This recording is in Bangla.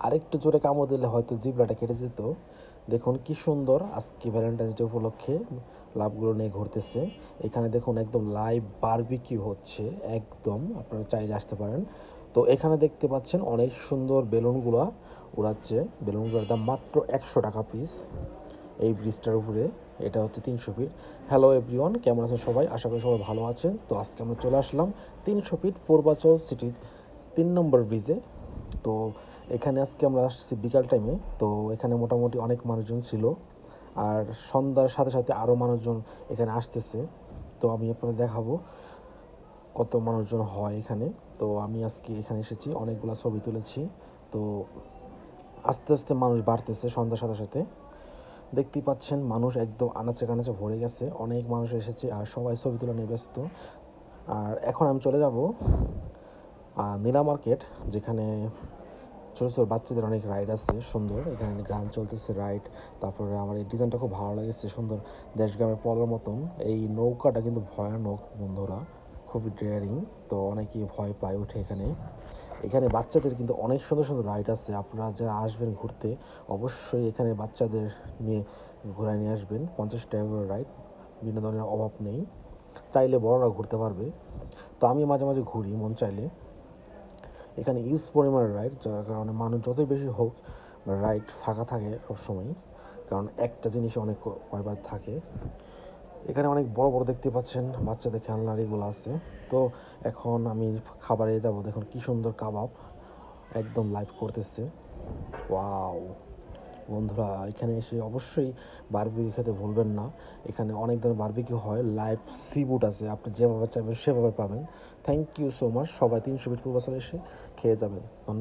আরেকটু জোরে কামড় দিলে হয়তো জিহ্বাটা কেটে যেত। দেখুন কি সুন্দর আজকে ভ্যালেন্টাইন্স ডে উপলক্ষে লাভগুলো নিয়ে ঘুরতেছে। এখানে দেখুন একদম লাইভ বারবিকিউ হচ্ছে, একদম আপনারা চাইলে আসতে পারেন। তো এখানে দেখতে পাচ্ছেন অনেক সুন্দর বেলুনগুলো উড়াচ্ছে। বেলুনগুলোর দাম মাত্র 100 টাকা পিস। এই ব্রিজটার উপরে এটা হচ্ছে 300 ফিট। হ্যালো এভরিওয়ান, কেমন আছেন সবাই? আশা করি সবাই ভালো আছেন। তো আজকে আমরা চলে আসলাম 300 ফিট পূর্বাচল সিটির 3 নম্বর ব্রিজে। তো এখানে আজকে আমরা আসছি বিকাল টাইমে। তো এখানে মোটামুটি অনেক মানুষজন ছিল, আর সন্ধ্যার সাথে সাথে আরও মানুষজন এখানে আসতেছে। তো আমি আপনাদের দেখাবো কত মানুষজন হয় এখানে। তো আমি আজকে এখানে এসেছি, অনেকগুলো ছবি তুলেছি। তো আস্তে আস্তে মানুষ বাড়তেছে সন্ধ্যার সাথে সাথে। দেখতেই পাচ্ছেন মানুষ একদম আনাচে কানাচে ভরে গেছে, অনেক মানুষ এসেছে আর সবাই ছবি তোলা নিয়ে ব্যস্ত। আর এখন আমি চলে যাব নীলা মার্কেট, যেখানে ছোটো ছোটো বাচ্চাদের অনেক রাইড আছে সুন্দর। এখানে গান চলতেছে, রাইড। তারপরে আমার এই ডিজাইনটা খুব ভালো লেগেছে, সুন্দর দেশগ্রামের পলার মতন। এই নৌকাটা কিন্তু ভয়ানক বন্ধুরা, খুবই ডেয়ারিং। তো অনেকেই ভয় পায় উঠে এখানে। এখানে বাচ্চাদের কিন্তু অনেক সুন্দর সুন্দর রাইড আছে। আপনারা যারা আসবেন ঘুরতে, অবশ্যই এখানে বাচ্চাদের নিয়ে ঘোরায় নিয়ে আসবেন। 50 টাকা করে রাইড, বিনোদনের অভাব নেই, চাইলে বড়রা ঘুরতে পারবে। তো আমি মাঝে মাঝে ঘুরি মন চাইলে। এখানে ইউজ পরিমাণের রাইড, যার কারণে মানুষ যতই বেশি হোক রাইড ফাঁকা থাকে সবসময়, কারণ একটা জিনিস অনেক কয়বার থাকে। এখানে অনেক বড় বড় দেখতে পাচ্ছেন বাচ্চাদের খেলনারিগুলো আছে। তো এখন আমি খাবারে যাব। দেখুন কি সুন্দর কাবাব একদম লাইভ করতেছে। ওয়াও বন্ধুরা, এখানে এসে অবশ্যই বারবিকিউ খেতে ভুলবেন না। এখানে অনেক ধরনের বারবিকিউ হয়, লাইভ সি ফুড আছে, আপনি যেভাবে চাইবেন সেভাবে পাবেন। Thank you so much. সবাই 300 ফিট পূর্বাচলে এসে খেয়ে যাবেন। ধন্যবাদ।